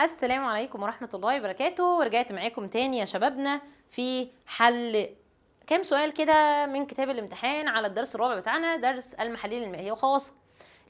السلام عليكم ورحمة الله وبركاته، ورجعت معاكم تاني يا شبابنا في حل كام سؤال كده من كتاب الامتحان على الدرس الرابع بتاعنا، درس المحاليل المائية وخواصها.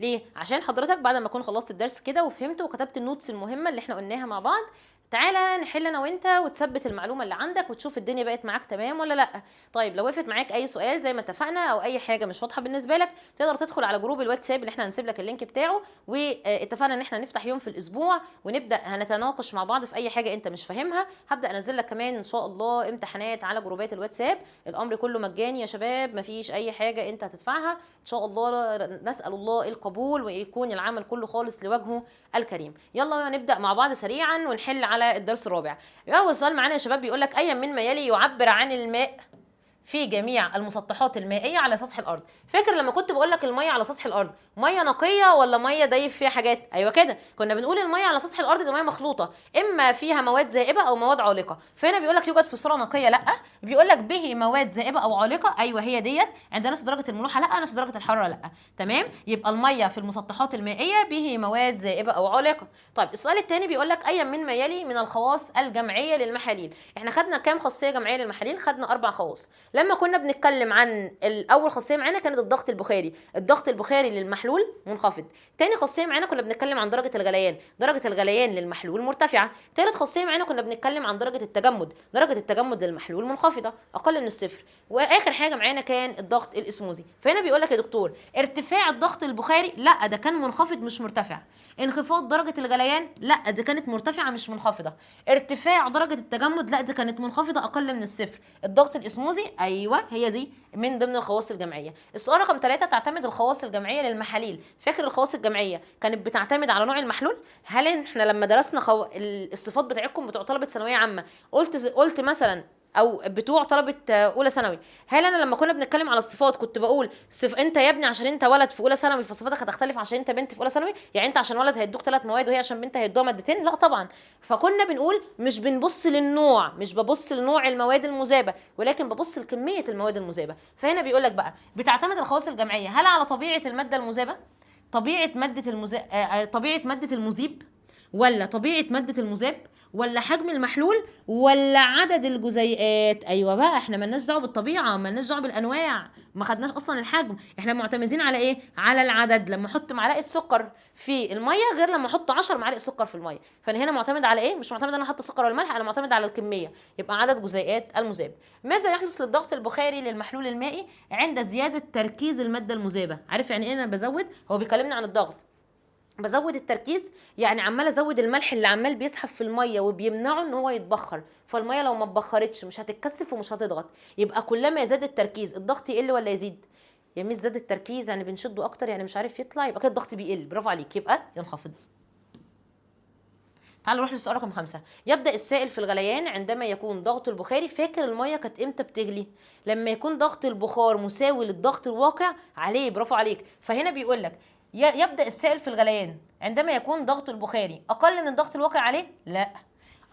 ليه؟ عشان حضرتك بعد ما اكون خلصت الدرس كده وفهمت وكتبت النوتس المهمة اللي احنا قلناها مع بعض، تعالى نحل انا وانت وتثبت المعلومة اللي عندك وتشوف الدنيا بقت معاك تمام ولا لا. طيب لو وقفت معاك اي سؤال زي ما اتفقنا او اي حاجة مش واضحة بالنسبة لك، تقدر تدخل على جروب الواتساب اللي احنا هنسيب لك اللينك بتاعه، واتفقنا ان احنا نفتح يوم في الاسبوع ونبدا هنتناقش مع بعض في اي حاجه انت مش فاهمها. هبدا انزل لك كمان ان شاء الله امتحانات على جروبات الواتساب، الامر كله مجاني يا شباب، مفيش اي حاجه انت هتدفعها ان شاء الله. نسال الله القبول ويكون العمل كله خالص لوجهه الكريم. يلا نبدا مع بعض سريعا ونحل على الدرس الرابع. اول سؤال معانا يا شباب بيقول لك اي من ما يلي يعبر عن الماء في جميع المسطحات المائيه على سطح الارض. فاكر لما كنت بقول لك الميه على سطح الارض ميه نقيه ولا ميه ضايف فيها حاجات؟ ايوه كده، كنا بنقول الميه على سطح الارض دي ميه مخلوطه، اما فيها مواد زائبه او مواد عالقه. فهنا بيقول لك يوجد في صوره نقيه، لا. بيقول لك به مواد زائبه او عالقه، ايوه هي ديت. عند نفس درجه الملوحه، لا. نفس درجه الحراره، لا. تمام، يبقى الميه في المسطحات المائيه به مواد زائبه او عالقه. طيب السؤال الثاني بيقول لك اي من ما يلي من الخواص الجمعيه للمحاليل. احنا خدنا كام خاصيه جمعيه للمحاليل؟ خدنا 4 خواص. لما كنا بنتكلم عن الاول خاصيه معانا كانت الضغط البخاري. الضغط البخاري للمحلول منخفض. تاني خاصيه معانا كنا بنتكلم عن درجه الغليان. درجه الغليان للمحلول مرتفعه. تالت خاصيه معانا كنا بنتكلم عن درجه التجمد. درجه التجمد للمحلول منخفضه اقل من الصفر. واخر حاجه معانا كان الضغط الاسموزي. فهنا بيقول لك يا دكتور ارتفاع الضغط البخاري، لا ده كان منخفض مش مرتفع. انخفاض درجه الغليان، لا دي كانت مرتفعه مش منخفضه. ارتفاع درجه التجمد، لا دي كانت منخفضه اقل من الصفر. الضغط الاسموزي، ايوه هي دي من ضمن الخواص الجمعيه. السؤال رقم 3، تعتمد الخواص الجمعيه للمحاليل. فاكر الخواص الجمعيه كانت بتعتمد على نوع المحلول؟ هل احنا لما درسنا الصفات بتاعتكم بتوع طلبه ثانويه عامه قلت مثلا، او بتوع طلبه اولى ثانوي، هل انا لما كنا بنتكلم على الصفات كنت بقول انت يا ابني عشان انت ولد في اولى ثانوي فصفاتك هتختلف عشان انت بنت في اولى ثانوي؟ يعني انت عشان ولد هيدوك 3 مواد وهي عشان بنت هيدوها مادتين؟ لا طبعا. فكنا بنقول مش بنبص للنوع، مش ببص لنوع المواد المذابه، ولكن ببص لكميه المواد المذابه. فهنا بيقول لك بقى بتعتمد الخواص الجمعيه هل على طبيعه الماده المذابه، طبيعه ماده طبيعه ماده المذيب، ولا طبيعه ماده المذاب، ولا حجم المحلول، ولا عدد الجزيئات؟ ايوه بقى، احنا مالناش دعوه بالطبيعه، مالناش دعوه بالانواع، ما خدناش اصلا الحجم. احنا معتمدين على ايه؟ على العدد. لما احط معلقه سكر في الميه غير لما احط 10 معالق سكر في الميه. فانا هنا معتمد على ايه؟ مش معتمد انا احط سكر ولا ملح، انا معتمد على الكميه، يبقى عدد جزيئات المذاب. ماذا يحدث للضغط البخاري للمحلول المائي عند زياده تركيز الماده المذابه؟ عارف يعني ايه انا بزود؟ هو بيكلمني عن الضغط، بزود التركيز، يعني عمال ازود الملح اللي عمال بيسحب في الميه وبيمنعه ان هو يتبخر. فالميه لو ما اتبخرتش مش هتتكثف ومش هتضغط. يبقى كلما يزداد التركيز الضغط يقل ولا يزيد؟ يا ميس زاد التركيز يعني بنشده اكتر يعني مش عارف يطلع، يبقى كده الضغط بيقل. برافو عليك، يبقى ينخفض. تعالوا نروح للسؤال رقم 5. يبدأ السائل في الغليان عندما يكون ضغط البخاري، فاكر الميه كانت امتى بتغلي؟ لما يكون ضغط البخار مساوي للضغط الواقع عليه. برافو عليك. فهنا بيقول لك يبدأ السائل في الغليان عندما يكون ضغط البخاري اقل من الضغط الواقع عليه؟ لا.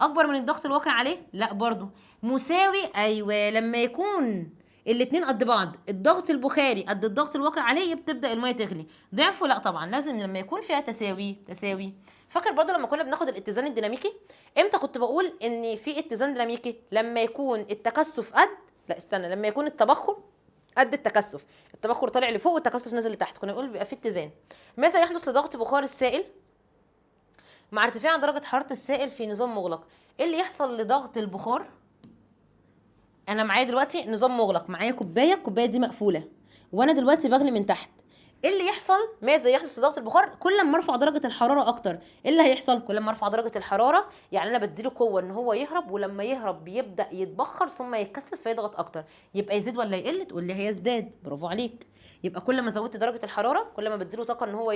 اكبر من الضغط الواقع عليه؟ لا برضو. مساوي، ايوه لما يكون الاتنين قد بعض، الضغط البخاري قد الضغط الواقع عليه بتبدا الميه تغلي. ضعفه؟ لا طبعا، لازم لما يكون فيها تساوي. فاكر برضو لما كنا بناخد الاتزان الديناميكي؟ امتى كنت بقول ان في اتزان ديناميكي؟ لما يكون التكثف قد، لا استنى، لما يكون التبخر قد التكثف. التبخر طالع لفوق والتكثف نازل لتحت، كنا بنقول بيبقى في اتزان. ماذا يحدث لضغط بخار السائل مع ارتفاع درجه حراره السائل في نظام مغلق؟ ايه اللي يحصل لضغط البخار؟ انا معايا دلوقتي نظام مغلق، معايا كوبايه، الكوبايه دي مقفوله وانا دلوقتي بغلي من تحت. ايه اللي يحصل؟ ماذا يحدث لضغط البخار كل ما ارفع درجه الحراره اكتر؟ ايه اللي هيحصل كل ما ارفع درجه الحراره؟ يعني انا بديله قوه ان هو يهرب، ولما يهرب بيبدا يتبخر ثم يتكثف فيضغط اكتر. يبقى يزيد ولا يقل؟ تقول لي هيزداد. برافو عليك. يبقى كل ما زودت درجه الحراره كل ما بديله طاقه ان هو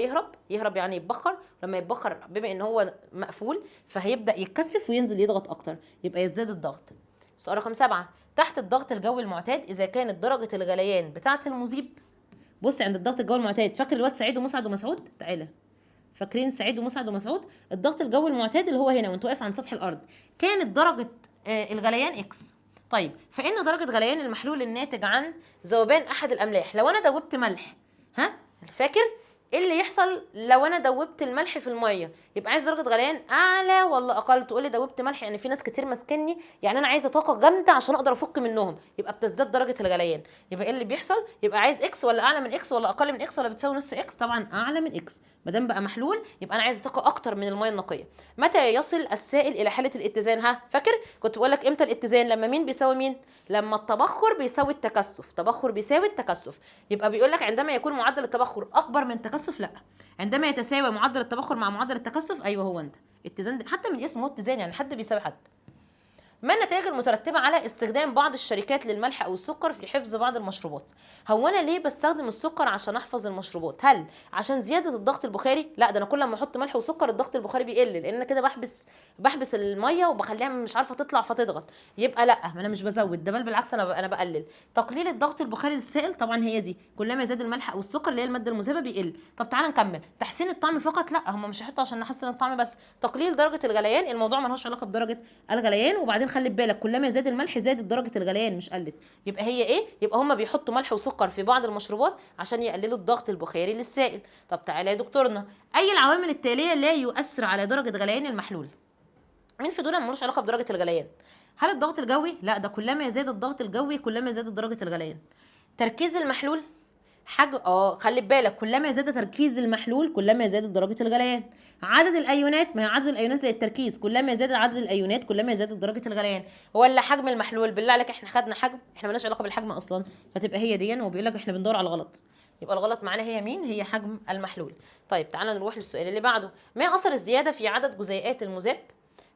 يهرب يعني يتبخر، لما يتبخر بما ان هو مقفول فهيبدا يتكثف وينزل يضغط اكتر، يبقى يزداد الضغط. السؤال رقم 7. تحت الضغط الجوي المعتاد اذا كانت درجه الغليان بتاعه المذيب، بص عند الضغط الجوي المعتاد، فاكر الواد سعيد ومسعد ومسعود؟ تعالى، فاكرين سعيد ومسعد ومسعود؟ الضغط الجوي المعتاد اللي هو هنا وانت واقف عند سطح الارض، كانت درجه الغليان اكس. طيب فان درجه غليان المحلول الناتج عن ذوبان احد الاملاح، لو انا دوبت ملح، ها فاكر ايه اللي يحصل لو انا دوبت الملح في الميه؟ يبقى عايز درجه غليان اعلى ولا اقل؟ تقول لي دوبت ملح يعني في ناس كتير ماسكني، يعني انا عايزه طاقه جامده عشان اقدر افك منهم، يبقى بتزداد درجه الغليان. يبقى ايه اللي بيحصل؟ يبقى عايز اكس ولا اعلى من اكس ولا اقل من اكس ولا بتساوي نص اكس؟ طبعا اعلى من اكس، ما دام بقى محلول يبقى انا عايزه طاقه اكتر من الميه النقيه. متى يصل السائل الى حاله الاتزان؟ ها فاكر كنت بقول لك امتى الاتزان؟ لما مين بيساوي مين؟ لما التبخر بيساوي التكثف. تبخر بيساوي التكثف. يبقى بيقول لك عندما يكون معدل التبخر اكبر من التكثف، لا، عندما يتساوي معدل التبخر مع معدل التكثف، ايوه هو انت اتزان حتى من اسمه اتزان، يعني حد بيساوي حد. ما النتائج المترتبة على استخدام بعض الشركات للملح أو السكر في حفظ بعض المشروبات؟ هو أنا ليه بستخدم السكر عشان أحفظ المشروبات؟ هل عشان زيادة الضغط البخاري؟ لا، ده أنا كل ما أحط ملح وسكر الضغط البخاري بيقل، لأن أنا كده بحبس المية وبخليها مش عارفة تطلع فتضغط. يبقى لا، ما أنا مش بزود ده، بل بالعكس أنا بقلل. تقليل الضغط البخاري للسائل، طبعا هي دي كلما زاد الملح أو السكر اللي هي المادة المذيبة بيقل. طب تعالى نكمل. تحسين الطعم فقط؟ لا، هم مش هيحطوا عشان نحسن الطعم بس. تقليل درجة الغليان، الموضوع ملوش علاقة بدرجة الغليان. وبعدين خلي بالك كلما زاد الملح زادت درجه الغليان مش قلت. يبقى هي ايه؟ يبقى هم بيحطوا ملح وسكر في بعض المشروبات عشان يقللوا الضغط البخاري للسائل. طب تعالى يا دكتورنا، اي العوامل التاليه لا يؤثر على درجه غليان المحلول؟ مين في دول ملوش علاقه بدرجه الغليان؟ هل الضغط الجوي؟ لا، ده كلما زاد الضغط الجوي كلما زادت درجه الغليان. تركيز المحلول؟ حجم، خلي بالك كلما زاد تركيز المحلول كلما زادت درجه الغليان. عدد الايونات، ما هي عدد الايونات زي التركيز، كلما زاد عدد الايونات كلما زادت درجه الغليان. ولا حجم المحلول؟ بالله عليك احنا خدنا حجم، احنا مالناش علاقه بالحجم اصلا، فتبقى هي دي، وبيقول لك احنا بندور على الغلط. يبقى الغلط معانا هي مين؟ هي حجم المحلول. طيب تعالى نروح للسؤال اللي بعده. ما اثر الزياده في عدد جزيئات المذاب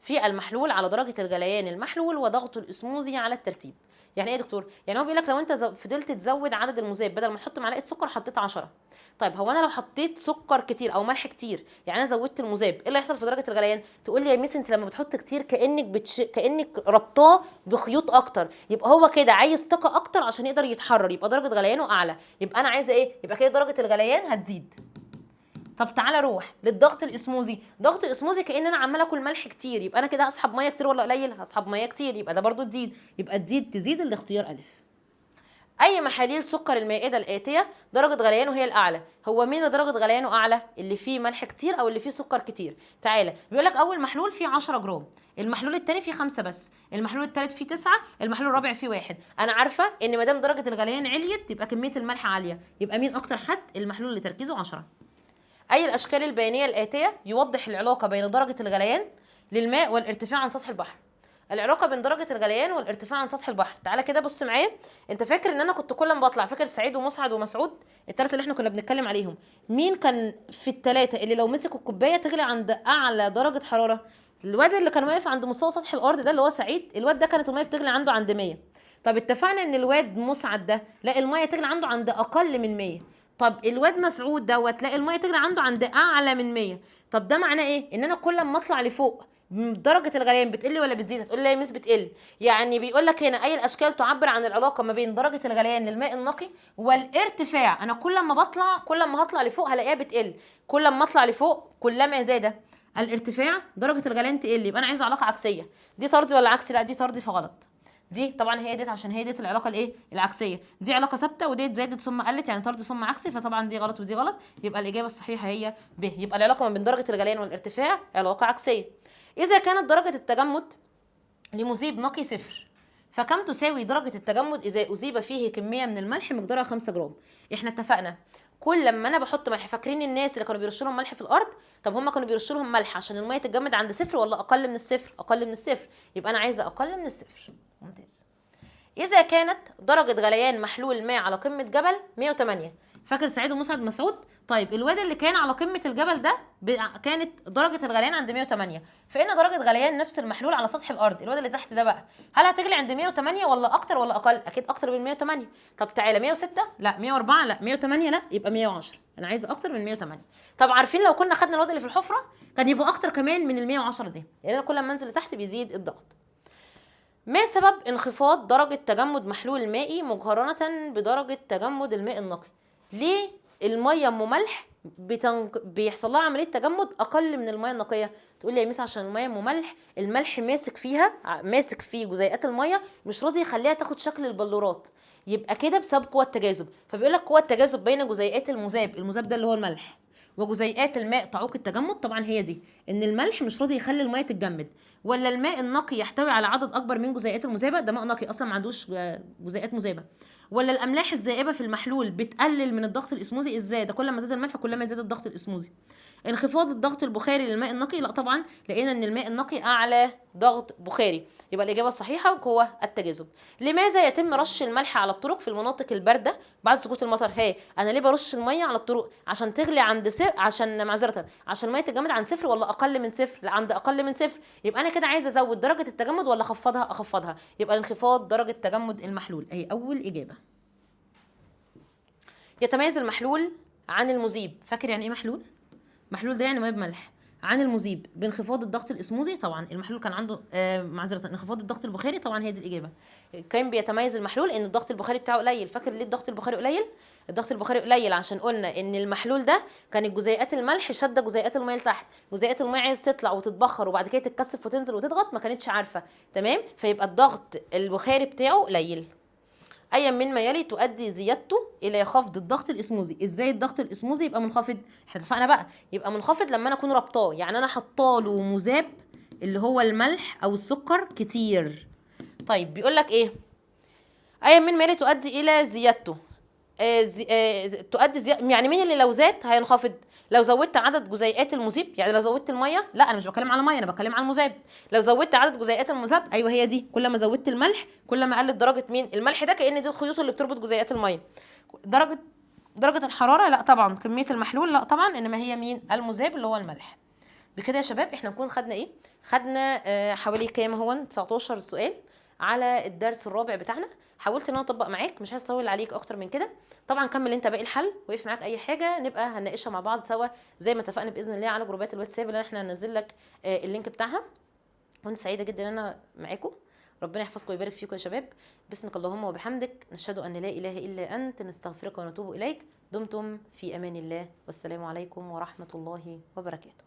في المحلول على درجه الغليان المحلول وضغط الاسموزي على الترتيب؟ يعني ايه يا دكتور؟ يعني هو بيقول لك لو انت فضلت تزود عدد المذاب، بدل ما تحط معلقه سكر حطيت 10. طيب هو انا لو حطيت سكر كتير او ملح كتير، يعني انا زودت المذاب، ايه اللي هيحصل في درجه الغليان؟ تقول لي يا ميس انت لما بتحط كتير كانك ربطاه بخيوط اكتر، يبقى هو كده عايز طاقه اكتر عشان يقدر يتحرر، يبقى درجه غليانه اعلى. يبقى انا عايزه ايه؟ يبقى كده درجه الغليان هتزيد. طب تعالى روح للضغط الاسموزي. ضغط الاسموزي كأن انا عماله اكل ملح كتير، يبقى انا كده هسحب ميه كتير ولا قليل؟ هسحب ميه كتير، يبقى ده برضو تزيد. يبقى تزيد الاختيار الف. اي محاليل سكر المائده الاتيه درجه غليانه هي الاعلى؟ هو مين اللي درجه غليانه اعلى؟ اللي فيه ملح كتير او اللي فيه سكر كتير؟ تعالى بيقول لك اول محلول فيه 10 جرام، المحلول الثاني فيه 5 بس، المحلول الثالث فيه 9، المحلول الرابع فيه 1. انا عارفه ان ما دام درجه الغليان عليت يبقى كميه الملح عاليه، يبقى مين اكتر حد؟ المحلول اللي تركيزه 10. أي الأشكال البيانية الآتية يوضح العلاقة بين درجة الغليان للماء والارتفاع عن سطح البحر؟ العلاقة بين درجة الغليان والارتفاع عن سطح البحر. تعالى كده بص معايا. انت فاكر ان انا كنت كل ما بطلع، فاكر سعيد ومسعد ومسعود الثلاثة اللي احنا كنا بنتكلم عليهم؟ مين كان في الثلاثة اللي لو مسكوا الكوباية تغلي عند اعلى درجة حرارة؟ الواد اللي كان واقف عند مستوى سطح الارض ده اللي هو سعيد، الواد ده كانت المية بتغلي عنده عند 100. طب اتفقنا ان الواد مسعد ده لا، المية تغلي عنده عند اقل من 100. طب الواد مسعود دوت لا، الميه تغلي عنده عند اعلى من 100. طب ده معناه ايه؟ ان انا كل ما اطلع لفوق درجه الغليان بتقل ولا بتزيد؟ هتقول لي يا ميس بتقل. يعني بيقول لك هنا اي الاشكال تعبر عن العلاقه ما بين درجه الغليان للماء النقي والارتفاع. انا كل ما بطلع، كل ما هطلع لفوق هلاقيها بتقل، كل ما اطلع لفوق كلما زاد الارتفاع درجه الغليان تقل. يبقى انا عايزه علاقه عكسيه. دي طردي ولا عكسي؟ لا دي طردي فغلط. دي طبعا هي ديت، عشان هي ديت العلاقه الايه؟ العكسيه. دي علاقه ثابته وديت زادت ثم قلت، يعني طرد ثم عكسي، فطبعا دي غلط ودي غلط. يبقى الاجابه الصحيحه هي ب. يبقى العلاقه ما بين درجه الغليان والارتفاع علاقه عكسيه. اذا كانت درجه التجمد لمذيب نقي 0، فكم تساوي درجه التجمد اذا اذيب فيه كميه من الملح مقدارها 5 جرام؟ احنا اتفقنا كل لما انا بحط ملح، فاكرين الناس اللي كانوا بيرشوا لهم ملح في الارض؟ طب هم كانوا بيرشوا لهم ملح عشان الميه تتجمد عند 0 ولا اقل من الصفر؟ اقل من الصفر. يبقى انا عايزه اقل من الصفر. ممتاز. إذا كانت درجة غليان محلول الماء على قمة جبل 108، فاكر سعيد ومسعد مسعود؟ طيب الواد اللي كان على قمة الجبل ده كانت درجة الغليان عند 108، فإن درجة غليان نفس المحلول على سطح الأرض، الواد اللي تحت ده بقى، هل هتغلي عند 108 ولا أكتر ولا أقل؟ أكيد أكتر من 108. طب تعالى 106 لا، 104 لا، 108 لا، يبقى 110. أنا عايزة أكتر من 108. طب عارفين لو كنا خدنا الواد اللي في الحفرة كان يبقى أكتر كمان من ال 110 دي، لأن كل ما أنزل لتحت بيزيد الضغط. ما سبب انخفاض درجة تجمد محلول المائي مقارنة بدرجة تجمد الماء النقي؟ ليه المية ام ملح بيحصل لها عملية تجمد أقل من المية النقية؟ تقول لي يا ميس عشان المية ام ملح الملح ماسك فيها، ماسك في جزيئات المية، مش راضي يخليها تاخد شكل البلورات، يبقى كده بسبب قوة التجاذب. فبيقول لك قوة التجاذب بين جزيئات المذاب ده اللي هو الملح وجزيئات الماء تعوق التجمد، طبعا هي دي ان الملح مش راضي يخلي الميه تتجمد. ولا الماء النقي يحتوي على عدد اكبر من جزيئات المذابه، ده ماء نقي اصلا ما عندوش جزيئات مذابه. ولا الاملاح الذائبه في المحلول بتقلل من الضغط الاسموزي، ازاي؟ ده كل ما زاد الملح كل ما زاد الضغط الاسموزي. انخفاض الضغط البخاري للماء النقي، لا طبعا، لقينا ان الماء النقي اعلى ضغط بخاري، يبقى الاجابه الصحيحه هو التجاذب. لماذا يتم رش الملح على الطرق في المناطق البارده بعد سقوط المطر؟ انا ليه برش الميه على الطرق؟ عشان تغلي عند عشان معذره، عشان الميه تتجمد عند صفر ولا اقل من صفر؟ لا، عند اقل من صفر. يبقى انا كده عايزه ازود درجه التجمد ولا اخفضها؟ يبقى انخفاض درجه تجمد المحلول، اهي اول اجابه. يتميز المحلول عن المذيب. فاكر يعني ايه محلول؟ محلول ده يعني ميه بملح. عن المذيب بانخفاض الضغط الاسموزي، طبعا المحلول كان عنده معذره انخفاض الضغط البخاري، طبعا هي دي الاجابه. كان بيتميز المحلول ان الضغط البخاري بتاعه قليل. فاكر ليه الضغط البخاري قليل؟ الضغط البخاري قليل عشان قلنا ان المحلول ده كانت جزيئات الملح شاده جزيئات الميه لتحت، جزيئات الميه عايز تطلع وتتبخر وبعد كده تتكثف وتنزل وتضغط، ما كانتش عارفه، تمام؟ فيبقى الضغط البخاري بتاعه قليل. ايا من ما يلي تؤدي زيادته الى خفض الضغط الاسموزي. ازاي الضغط الاسموزي يبقى منخفض؟ احنا اتفقنا بقى يبقى منخفض لما انا اكون ربطاه، يعني انا حطاله مذاب اللي هو الملح او السكر كتير. طيب بيقول لك ايه؟ ايا من ما يلي تؤدي الى زيادته. يعني مين اللي لو زاد هينخفض؟ لو زودت عدد جزيئات المذيب، يعني لو زودت الميه، لا انا مش بتكلم على ميه، انا بتكلم على المذاب. لو زودت عدد جزيئات المذاب، ايوه هي دي، كل ما زودت الملح كل ما قلت درجه مين؟ الملح ده كأن دي الخيوط اللي بتربط جزيئات الميه. درجه الحراره، لا طبعا. كميه المحلول، لا طبعا، انما هي مين؟ المذاب اللي هو الملح. بكده يا شباب احنا نكون خدنا ايه؟ خدنا حوالي كام؟ هو 19 سؤال على الدرس الرابع بتاعنا. حاولت ان انا اطبق معاك، مش عايز اطول عليك اكتر من كده. طبعا كمل انت باقي الحل، وقف معاك اي حاجه نبقى هنناقشها مع بعض سوا زي ما اتفقنا باذن الله على جروبات الواتساب اللي احنا هننزل لك اللينك بتاعها. كنت سعيده جدا ان انا معاكم. ربنا يحفظكم ويبارك فيكم يا شباب. باسمك اللهم وبحمدك، نشهد ان لا اله الا انت، نستغفرك ونتوب اليك. دمتم في امان الله، والسلام عليكم ورحمه الله وبركاته.